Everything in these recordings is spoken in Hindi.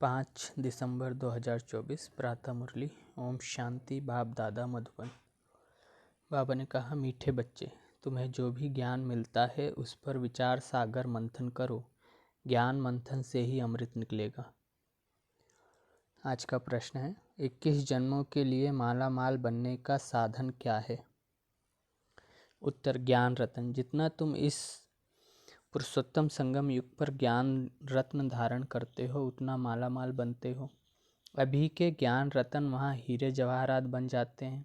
5 दिसंबर 2024 प्रातः मुरली। ओम शांति। बाप दादा मधुबन। बाबा ने कहा, मीठे बच्चे, तुम्हें जो भी ज्ञान मिलता है उस पर विचार सागर मंथन करो। ज्ञान मंथन से ही अमृत निकलेगा। आज का प्रश्न है, 21 जन्मों के लिए माला माल बनने का साधन क्या है? उत्तर, ज्ञान रत्न। जितना तुम इस पुरुषोत्तम संगम युग पर ज्ञान रत्न धारण करते हो उतना माला माल बनते हो। अभी के ज्ञान रत्न वहाँ हीरे जवाहरात बन जाते हैं।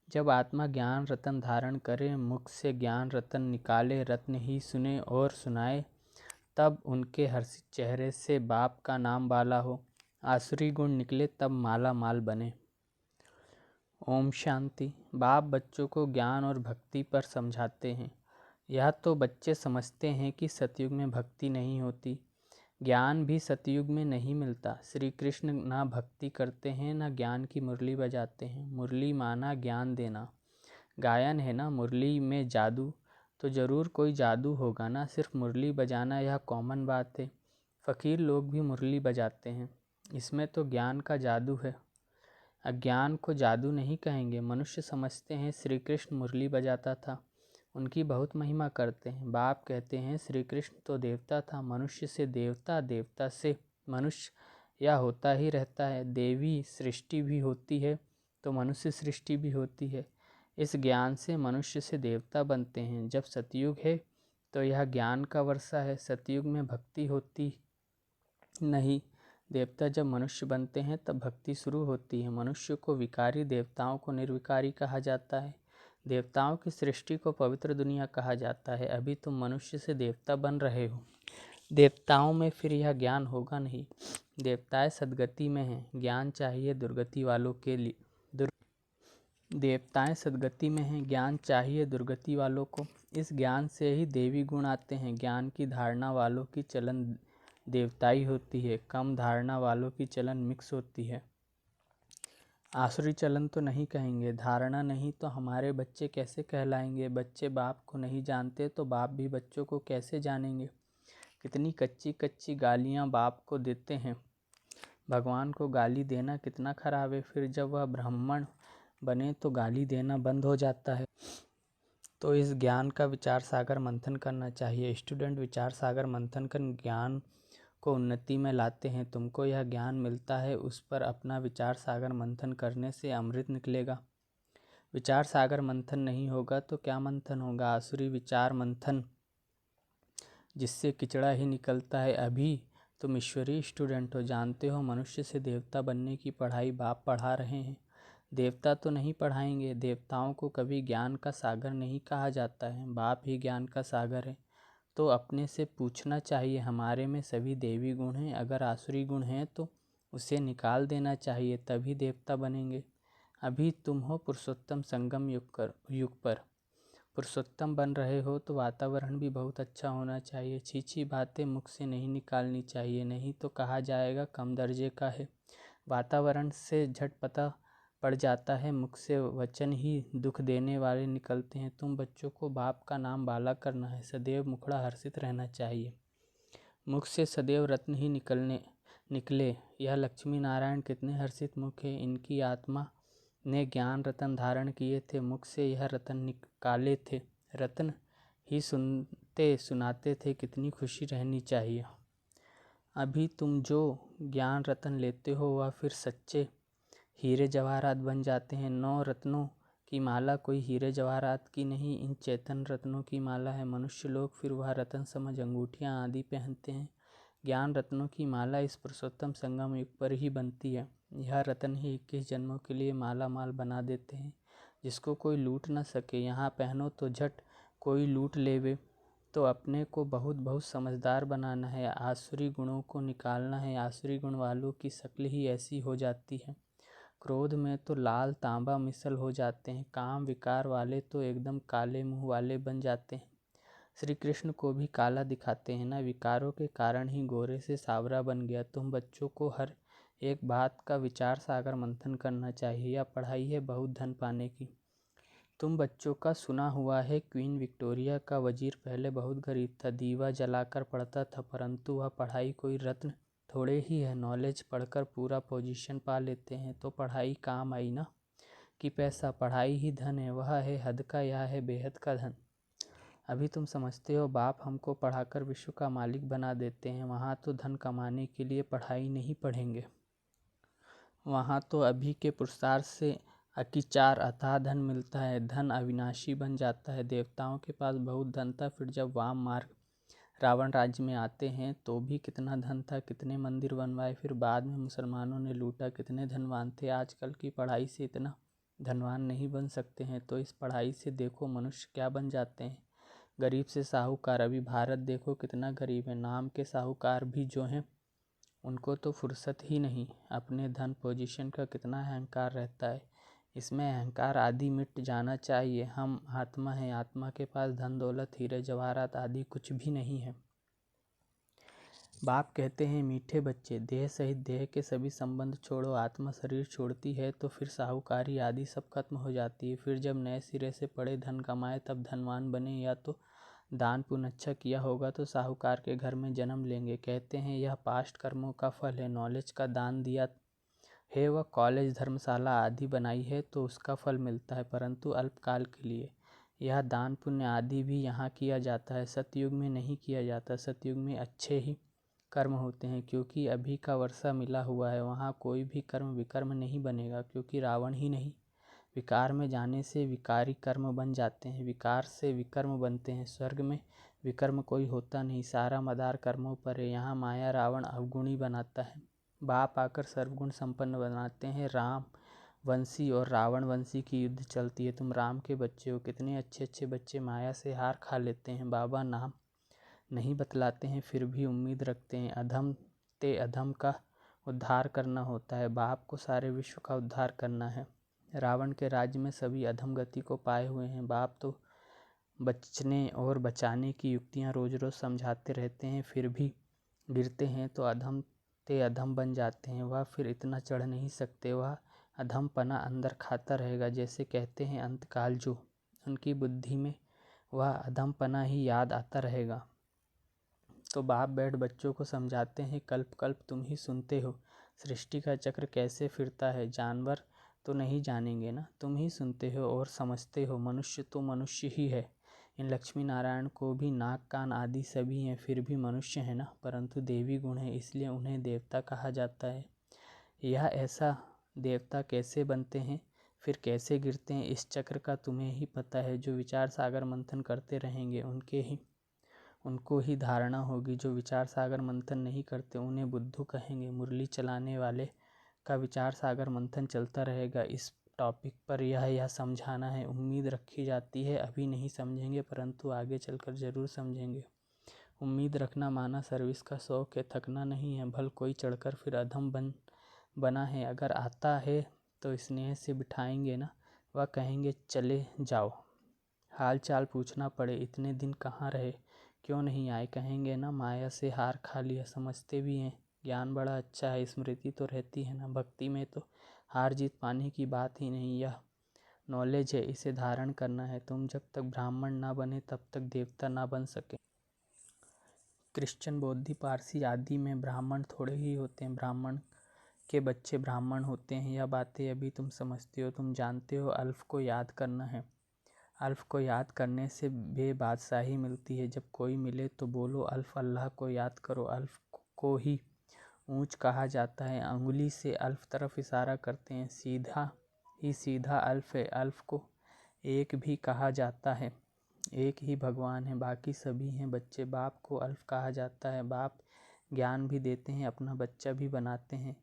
जब आत्मा ज्ञान रत्न धारण करे, मुख से ज्ञान रत्न निकाले, रत्न ही सुने और सुनाए, तब उनके हर्षित चेहरे से बाप का नाम वाला हो, आसुरी गुण निकले, तब माला माल बने। ओम शांति। बाप बच्चों को ज्ञान और भक्ति पर समझाते हैं। यह तो बच्चे समझते हैं कि सतयुग में भक्ति नहीं होती, ज्ञान भी सतयुग में नहीं मिलता। श्री कृष्ण ना भक्ति करते हैं ना ज्ञान की मुरली बजाते हैं। मुरली माना ज्ञान देना, गायन है ना मुरली में जादू, तो ज़रूर कोई जादू होगा ना। सिर्फ मुरली बजाना यह कॉमन बात है। फ़कीर लोग भी मुरली बजाते हैं, इसमें तो ज्ञान का जादू है। अज्ञान को जादू नहीं कहेंगे। मनुष्य समझते हैं श्री कृष्ण मुरली बजाता था, उनकी बहुत महिमा करते हैं। बाप कहते हैं श्री कृष्ण तो देवता था, मनुष्य से देवता, देवता से मनुष्य, यह होता ही रहता है। देवी सृष्टि भी होती है तो मनुष्य सृष्टि भी होती है। इस ज्ञान से मनुष्य से देवता बनते हैं। जब सतयुग है तो यह ज्ञान का वर्षा है। सतयुग में भक्ति होती नहीं, देवता जब मनुष्य बनते हैं तब भक्ति शुरू होती है। मनुष्य को विकारी, देवताओं को निर्विकारी कहा जाता है। देवताओं की सृष्टि को पवित्र दुनिया कहा जाता है। अभी तुम मनुष्य से देवता बन रहे हो। देवताओं में फिर यह ज्ञान होगा नहीं। देवताएं सदगति में हैं, ज्ञान चाहिए दुर्गति वालों के लिए। देवताएं सदगति में हैं, ज्ञान चाहिए दुर्गति वालों को। इस ज्ञान से ही देवी गुण आते हैं। ज्ञान की धारणा वालों की चलन देवताई होती है, कम धारणा वालों की चलन मिक्स होती है। आसुरी चलन तो नहीं कहेंगे। धारणा नहीं तो हमारे बच्चे कैसे कहलाएंगे? बच्चे बाप को नहीं जानते तो बाप भी बच्चों को कैसे जानेंगे? कितनी कच्ची कच्ची गालियाँ बाप को देते हैं। भगवान को गाली देना कितना खराब है। फिर जब वह ब्राह्मण बने तो गाली देना बंद हो जाता है। तो इस ज्ञान का विचार सागर मंथन करना चाहिए। स्टूडेंट विचार सागर मंथन कर ज्ञान को उन्नति में लाते हैं। तुमको यह ज्ञान मिलता है, उस पर अपना विचार सागर मंथन करने से अमृत निकलेगा। विचार सागर मंथन नहीं होगा तो क्या मंथन होगा? आसुरी विचार मंथन, जिससे किचड़ा ही निकलता है। अभी तुम ईश्वरीय स्टूडेंट हो, जानते हो मनुष्य से देवता बनने की पढ़ाई बाप पढ़ा रहे हैं। देवता तो नहीं पढ़ाएंगे। देवताओं को कभी ज्ञान का सागर नहीं कहा जाता है, बाप ही ज्ञान का सागर है। तो अपने से पूछना चाहिए, हमारे में सभी देवी गुण हैं, अगर आसुरी गुण हैं तो उसे निकाल देना चाहिए, तभी देवता बनेंगे। अभी तुम हो पुरुषोत्तम संगम युग पर पुरुषोत्तम बन रहे हो तो वातावरण भी बहुत अच्छा होना चाहिए। छीछी बातें मुख से नहीं निकालनी चाहिए, नहीं तो कहा जाएगा कम दर्जे का है। वातावरण से झट पता पड़ जाता है, मुख से वचन ही दुख देने वाले निकलते हैं। तुम बच्चों को बाप का नाम बाला करना है, सदैव मुखड़ा हर्षित रहना चाहिए, मुख से सदैव रत्न ही निकले। यह लक्ष्मी नारायण कितने हर्षित मुख है। इनकी आत्मा ने ज्ञान रत्न धारण किए थे, मुख से यह रत्न निकाले थे, रत्न ही सुनते सुनाते थे। कितनी खुशी रहनी चाहिए। अभी तुम जो ज्ञान रत्न लेते हो वह फिर सच्चे हीरे जवाहरात बन जाते हैं। 9 रत्नों की माला कोई हीरे जवाहरात की नहीं, इन चेतन रत्नों की माला है। मनुष्य लोग फिर वह रत्न समझ अंगूठियाँ आदि पहनते हैं। ज्ञान रत्नों की माला इस पुरुषोत्तम संगम युग पर ही बनती है। यह रत्न ही 21 जन्मों के लिए माला माल बना देते हैं, जिसको कोई लूट न सके। यहाँ पहनो तो झट कोई लूट लेवे। तो अपने को बहुत बहुत समझदार बनाना है, आसुरी गुणों को निकालना है। आसुरी गुण वालों की शक्ल ही ऐसी हो जाती है, क्रोध में तो लाल तांबा मिसल हो जाते हैं। काम विकार वाले तो एकदम काले मुंह वाले बन जाते हैं। श्री कृष्ण को भी काला दिखाते हैं ना, विकारों के कारण ही गोरे से सावरा बन गया। तुम बच्चों को हर एक बात का विचार सागर मंथन करना चाहिए। यह पढ़ाई है बहुत धन पाने की। तुम बच्चों का सुना हुआ है, क्वीन विक्टोरिया का वजीर पहले बहुत गरीब था, दीवा जलाकर पढ़ता था, परंतु वह पढ़ाई कोई रत्न थोड़े ही है, नॉलेज पढ़कर पूरा पोजीशन पा लेते हैं। तो पढ़ाई काम आई ना कि पैसा? पढ़ाई ही धन है, वह है हद का, यह है बेहद का धन। अभी तुम समझते हो बाप हमको पढ़ाकर विश्व का मालिक बना देते हैं। वहाँ तो धन कमाने के लिए पढ़ाई नहीं पढ़ेंगे, वहाँ तो अभी के पुरुषार्थ से अतिचार अथाह धन मिलता है। धन अविनाशी बन जाता है। देवताओं के पास बहुत धन था, फिर जब वाम मार्ग रावण राज्य में आते हैं तो भी कितना धन था, कितने मंदिर बनवाए। फिर बाद में मुसलमानों ने लूटा, कितने धनवान थे। आजकल की पढ़ाई से इतना धनवान नहीं बन सकते हैं। तो इस पढ़ाई से देखो मनुष्य क्या बन जाते हैं, गरीब से साहूकार। अभी भारत देखो कितना गरीब है। नाम के साहूकार भी जो हैं उनको तो फुर्सत ही नहीं। अपने धन पोजीशन का कितना अहंकार रहता है। इसमें अहंकार आदि मिट जाना चाहिए। हम आत्मा हैं, आत्मा के पास धन दौलत हीरे जवाहरात आदि कुछ भी नहीं है। बाप कहते हैं मीठे बच्चे, देह सहित देह के सभी संबंध छोड़ो। आत्मा शरीर छोड़ती है तो फिर साहूकारी आदि सब खत्म हो जाती है। फिर जब नए सिरे से पड़े धन कमाए तब धनवान बने, या तो दान पुण्य अच्छा किया होगा तो साहूकार के घर में जन्म लेंगे। कहते हैं यह पास्ट कर्मों का फल है। नॉलेज का दान दिया है, वह कॉलेज धर्मशाला आदि बनाई है तो उसका फल मिलता है, परंतु अल्पकाल के लिए। यह दान पुण्य आदि भी यहाँ किया जाता है, सतयुग में नहीं किया जाता। सतयुग में अच्छे ही कर्म होते हैं, क्योंकि अभी का वर्षा मिला हुआ है। वहाँ कोई भी कर्म विकर्म नहीं बनेगा, क्योंकि रावण ही नहीं। विकार में जाने से विकारी कर्म बन जाते हैं, विकार से विकर्म बनते हैं। स्वर्ग में विकर्म कोई होता नहीं, सारा मदार कर्मों पर है। यहाँ माया रावण अवगुणी बनाता है, बाप आकर सर्वगुण संपन्न बनाते हैं। राम वंशी और रावण वंशी की युद्ध चलती है। तुम राम के बच्चे हो, कितने अच्छे अच्छे बच्चे माया से हार खा लेते हैं। बाबा नाम नहीं बतलाते हैं, फिर भी उम्मीद रखते हैं। अधम ते अधम का उद्धार करना होता है, बाप को सारे विश्व का उद्धार करना है। रावण के राज्य में सभी अधम गति को पाए हुए हैं। बाप तो बचने और बचाने की युक्तियाँ रोज रोज समझाते रहते हैं, फिर भी गिरते हैं तो अधम ते अधम बन जाते हैं। वह फिर इतना चढ़ नहीं सकते, वह अधमपना अंदर खाता रहेगा। जैसे कहते हैं अंतकाल जो, उनकी बुद्धि में वह अधमपना ही याद आता रहेगा। तो बाप बैठ बच्चों को समझाते हैं, कल्प कल्प तुम ही सुनते हो सृष्टि का चक्र कैसे फिरता है। जानवर तो नहीं जानेंगे ना, तुम ही सुनते हो और समझते हो। मनुष्य तो मनुष्य ही है। इन लक्ष्मी नारायण को भी नाक कान आदि सभी हैं, फिर भी मनुष्य है ना, परंतु देवी गुण है इसलिए उन्हें देवता कहा जाता है। यह ऐसा देवता कैसे बनते हैं, फिर कैसे गिरते हैं, इस चक्र का तुम्हें ही पता है। जो विचार सागर मंथन करते रहेंगे उनको ही धारणा होगी। जो विचार सागर मंथन नहीं करते उन्हें बुद्धू कहेंगे। मुरली चलाने वाले का विचार सागर मंथन चलता रहेगा। इस टॉपिक पर यह समझाना है। उम्मीद रखी जाती है, अभी नहीं समझेंगे परंतु आगे चलकर ज़रूर समझेंगे। उम्मीद रखना माना सर्विस का शौक है, थकना नहीं है। भल कोई चढ़कर फिर अधम बना है, अगर आता है तो स्नेह से बिठाएंगे ना, वह कहेंगे चले जाओ। हाल चाल पूछना पड़े, इतने दिन कहाँ रहे, क्यों नहीं आए, कहेंगे ना माया से हार खा लिया। समझते भी हैं, ज्ञान बड़ा अच्छा है, स्मृति तो रहती है ना। भक्ति में तो हार जीत पाने की बात ही नहीं, यह नॉलेज है, इसे धारण करना है। तुम जब तक ब्राह्मण ना बने तब तक देवता ना बन सके। क्रिश्चियन बौद्धी पारसी आदि में ब्राह्मण थोड़े ही होते हैं, ब्राह्मण के बच्चे ब्राह्मण होते हैं। यह बातें अभी तुम समझते हो, तुम जानते हो। अल्फ को याद करना है, अल्फ को याद करने से बेबादशाही मिलती है। जब कोई मिले तो बोलो अल्फ अल्लाह को याद करो। अल्फ को ही ऊंच कहा जाता है। अंगुली से अल्फ तरफ इशारा करते हैं, सीधा ही सीधा अल्फ है। अल्फ को एक भी कहा जाता है, एक ही भगवान है, बाकी सभी हैं बच्चे। बाप को अल्फ कहा जाता है। बाप ज्ञान भी देते हैं, अपना बच्चा भी बनाते हैं।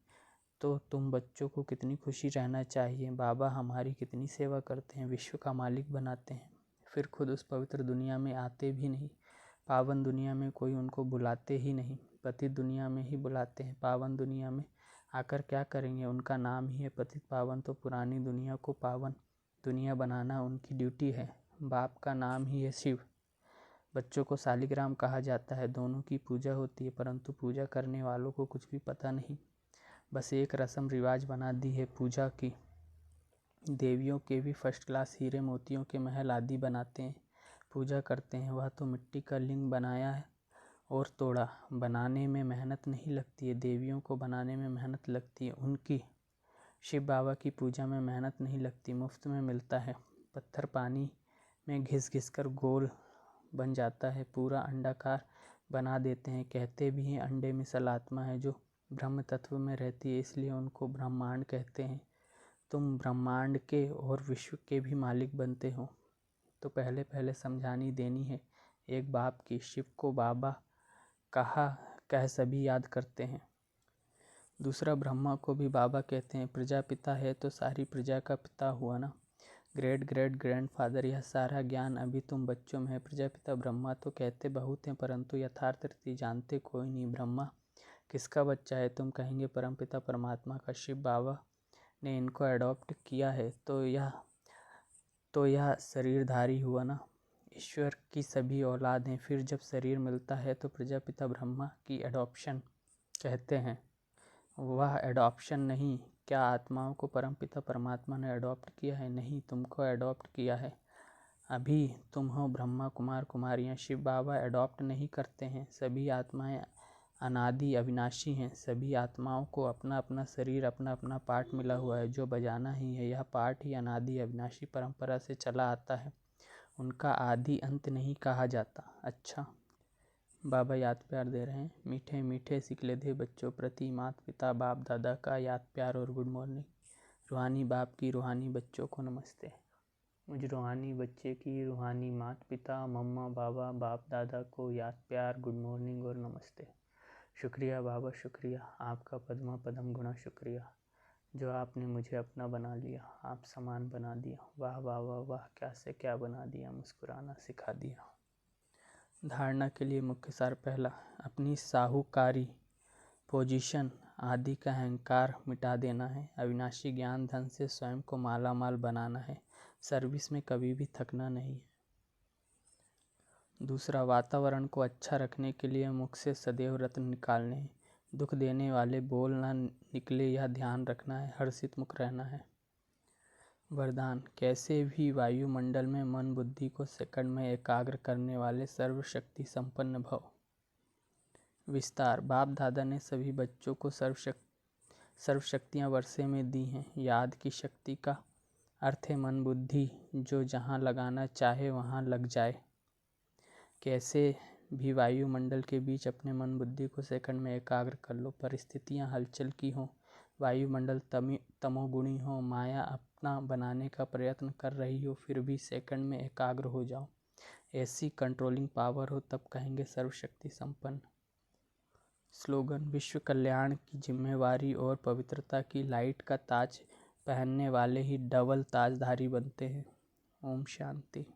तो तुम बच्चों को कितनी खुशी रहना चाहिए। बाबा हमारी कितनी सेवा करते हैं, विश्व का मालिक बनाते हैं, फिर खुद उस पवित्र दुनिया में आते भी नहीं। पावन दुनिया में कोई उनको बुलाते ही नहीं, पतित दुनिया में ही बुलाते हैं। पावन दुनिया में आकर क्या करेंगे, उनका नाम ही है पतित पावन। तो पुरानी दुनिया को पावन दुनिया बनाना उनकी ड्यूटी है। बाप का नाम ही है शिव। बच्चों को शालिग्राम कहा जाता है, दोनों की पूजा होती है, परंतु पूजा करने वालों को कुछ भी पता नहीं, बस एक रस्म रिवाज बना दी है पूजा की। देवियों के भी फर्स्ट क्लास हीरे मोतियों के महल आदि बनाते हैं, पूजा करते हैं। वह तो मिट्टी का लिंग बनाया है, और तोड़ा। बनाने में मेहनत नहीं लगती है, देवियों को बनाने में मेहनत लगती है। उनकी शिव बाबा की पूजा में मेहनत नहीं लगती, मुफ्त में मिलता है। पत्थर पानी में घिस घिस कर गोल बन जाता है, पूरा अंडाकार बना देते हैं। कहते भी हैं अंडे में सलात्मा है जो ब्रह्म तत्व में रहती है, इसलिए उनको ब्रह्मांड कहते हैं। तुम ब्रह्मांड के और विश्व के भी मालिक बनते हो, तो पहले पहले समझानी देनी है एक बाप की। शिव को बाबा कह सभी याद करते हैं। दूसरा, ब्रह्मा को भी बाबा कहते हैं। प्रजापिता है तो सारी प्रजा का पिता हुआ ना, ग्रेट ग्रेट ग्रैंडफादर। यह सारा ज्ञान अभी तुम बच्चों में है। प्रजापिता ब्रह्मा तो कहते बहुत हैं, परंतु यथार्थ रीति जानते कोई नहीं। ब्रह्मा किसका बच्चा है? तुम कहेंगे परमपिता परमात्मा का। शिव बाबा ने इनको अडॉप्ट किया है, तो यह शरीरधारी हुआ ना। ईश्वर की सभी औलाद हैं, फिर जब शरीर मिलता है तो प्रजापिता ब्रह्मा की एडॉप्शन कहते हैं। वह एडॉप्शन नहीं। क्या आत्माओं को परमपिता परमात्मा ने अडॉप्ट किया है? नहीं, तुमको अडॉप्ट किया है। अभी तुम हो ब्रह्मा कुमार कुमारियाँ। शिव बाबा अडॉप्ट नहीं करते हैं। सभी आत्माएं अनादि अविनाशी हैं। सभी आत्माओं को अपना अपना शरीर, अपना अपना पार्ट मिला हुआ है जो बजाना ही है। यह पार्ट ही अनादि अविनाशी परंपरा से चला आता है, उनका आदि अंत नहीं कहा जाता। अच्छा, बाबा याद प्यार दे रहे हैं। मीठे मीठे सिकलधे बच्चों प्रति माता पिता बाप दादा का याद प्यार और गुड मॉर्निंग। रूहानी बाप की रूहानी बच्चों को नमस्ते। मुझ रूहानी बच्चे की रूहानी माता पिता मम्मा बाबा बाप दादा को याद प्यार, गुड मॉर्निंग और नमस्ते। शुक्रिया बाबा, शुक्रिया आपका पद्मा पदम गुणा। शुक्रिया जो आपने मुझे अपना बना लिया, आप समान बना दिया। वाह वाह वाह वाह, क्या से क्या बना दिया, मुस्कुराना सिखा दिया। धारणा के लिए मुख्य सार। पहला, अपनी साहूकारी पोजीशन आदि का अहंकार मिटा देना है। अविनाशी ज्ञान धन से स्वयं को माला माल बनाना है। सर्विस में कभी भी थकना नहीं है। दूसरा, वातावरण को अच्छा रखने के लिए मुख से सदैव रत्न निकालने हैं। दुख देने वाले बोल ना निकले, यह ध्यान रखना है। हर्षित मुख रहना है। वरदान, कैसे भी वायुमंडल में मन बुद्धि को सेकंड में एकाग्र करने वाले सर्वशक्ति संपन्न भव। विस्तार, बाप दादा ने सभी बच्चों को सर्वशक्तियाँ वर्षे में दी हैं। याद की शक्ति का अर्थ है मन बुद्धि, जो जहाँ लगाना चाहे वहाँ लग जाए। कैसे भी वायुमंडल के बीच अपने मन बुद्धि को सेकंड में एकाग्र कर लो। परिस्थितियाँ हलचल की हों, वायुमंडल तमोगुणी हो, माया अपना बनाने का प्रयत्न कर रही हो, फिर भी सेकंड में एकाग्र हो जाओ। ऐसी कंट्रोलिंग पावर हो, तब कहेंगे सर्वशक्ति संपन्न। स्लोगन, विश्व कल्याण की जिम्मेवारी और पवित्रता की लाइट का ताज पहनने वाले ही डबल ताजधारी बनते हैं। ओम शांति।